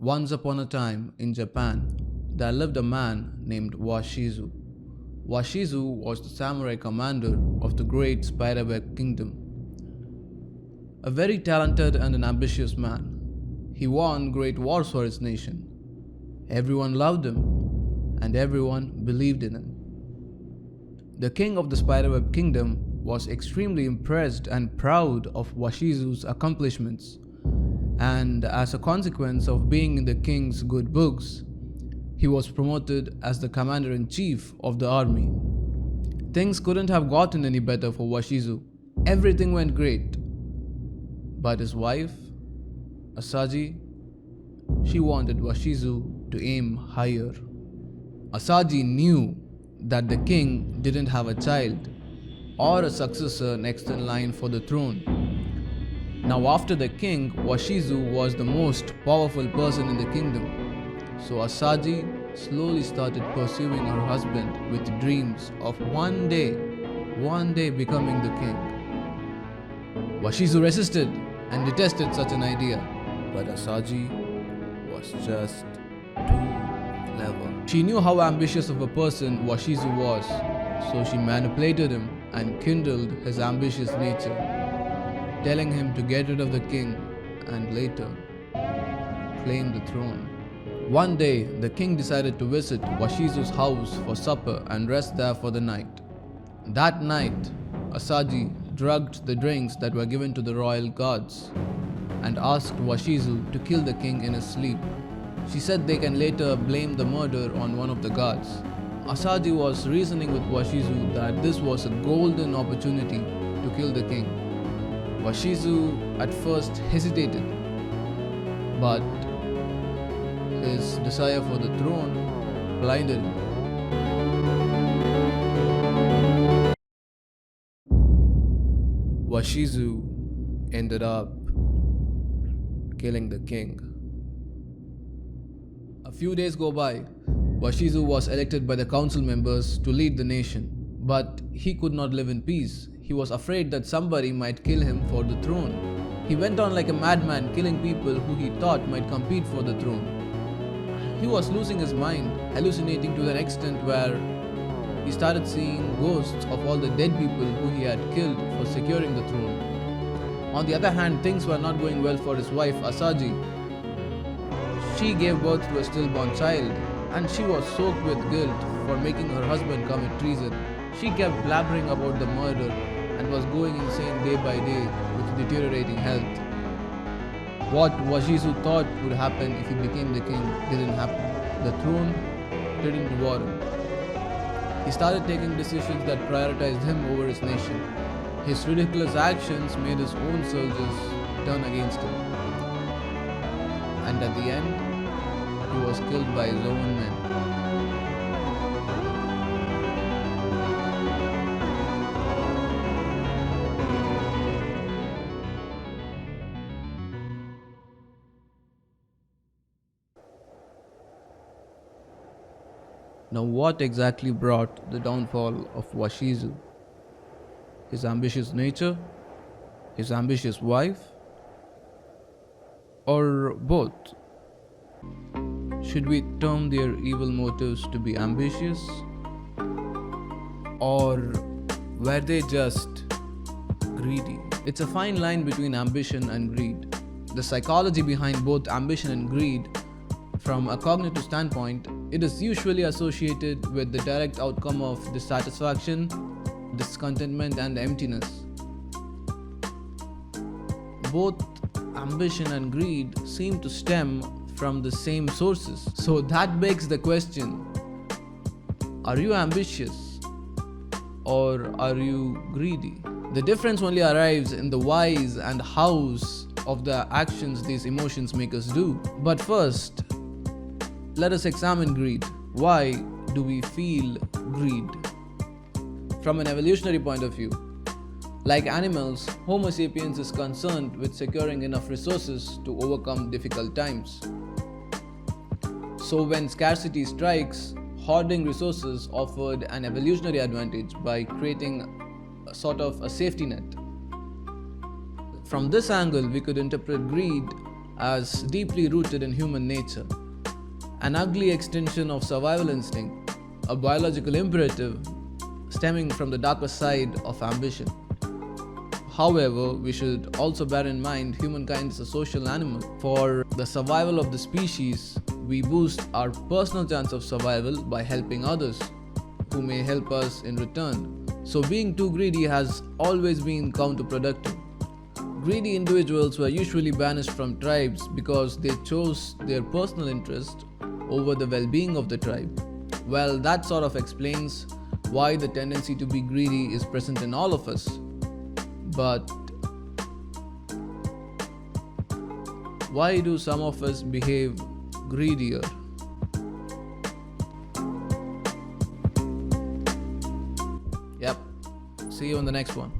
Once upon a time in Japan, there lived a man named Washizu. Washizu was the samurai commander of the great Spiderweb kingdom. A very talented and an ambitious man. He won great wars for his nation. Everyone loved him, and everyone believed in him. The king of the Spiderweb kingdom was extremely impressed and proud of Washizu's accomplishments, and as a consequence of being in the king's good books, he was promoted as the commander-in-chief of the army. Things couldn't have gotten any better for Washizu. Everything went great. But his wife, Asaji, she wanted Washizu to aim higher. Asaji knew that the king didn't have a child or a successor next in line for the throne. Now after the king, Washizu was the most powerful person in the kingdom. So Asaji slowly started pursuing her husband with dreams of one day becoming the king. Washizu resisted and detested such an idea, but Asaji was just too clever. She knew how ambitious of a person Washizu was, so she manipulated him and kindled his ambitious nature, telling him to get rid of the king and later claim the throne. One day, the king decided to visit Washizu's house for supper and rest there for the night. That night, Asaji drugged the drinks that were given to the royal guards and asked Washizu to kill the king in his sleep. She said they can later blame the murder on one of the guards. Asaji was reasoning with Washizu that this was a golden opportunity to kill the king. Washizu at first hesitated, but his desire for the throne blinded him. Washizu ended up killing the king. A few days go by. Washizu was elected by the council members to lead the nation, but he could not live in peace. He was afraid that somebody might kill him for the throne. He went on like a madman, killing people who he thought might compete for the throne. He was losing his mind, hallucinating to an extent where he started seeing ghosts of all the dead people who he had killed for securing the throne. On the other hand, things were not going well for his wife Asaji. She gave birth to a stillborn child, and she was soaked with guilt for making her husband commit treason. She kept blabbering about the murder and was going insane day by day with deteriorating health. What Washizu thought would happen if he became the king didn't happen. The throne didn't reward him. He started taking decisions that prioritized him over his nation. His ridiculous actions made his own soldiers turn against him. And at the end, he was killed by his own men. Now, what exactly brought the downfall of Washizu? His ambitious nature? His ambitious wife? Or both? Should we term their evil motives to be ambitious? Or were they just greedy? It's a fine line between ambition and greed. The psychology behind both ambition and greed, from a cognitive standpoint, it is usually associated with the direct outcome of dissatisfaction, discontentment, and emptiness. Both ambition and greed seem to stem from the same sources. So that begs the question, are you ambitious or are you greedy? The difference only arrives in the whys and hows of the actions these emotions make us do. But first, let us examine greed. Why do we feel greed? From an evolutionary point of view, like animals, Homo sapiens is concerned with securing enough resources to overcome difficult times. So when scarcity strikes, hoarding resources offered an evolutionary advantage by creating a sort of a safety net. From this angle, we could interpret greed as deeply rooted in human nature, an ugly extension of survival instinct, a biological imperative stemming from the darker side of ambition. However, we should also bear in mind humankind is a social animal. For the survival of the species, we boost our personal chance of survival by helping others who may help us in return. So, being too greedy has always been counterproductive. Greedy individuals were usually banished from tribes because they chose their personal interest over the well being of the tribe. Well, that sort of explains why the tendency to be greedy is present in all of us. But why do some of us behave greedier? Yep. See you on the next one.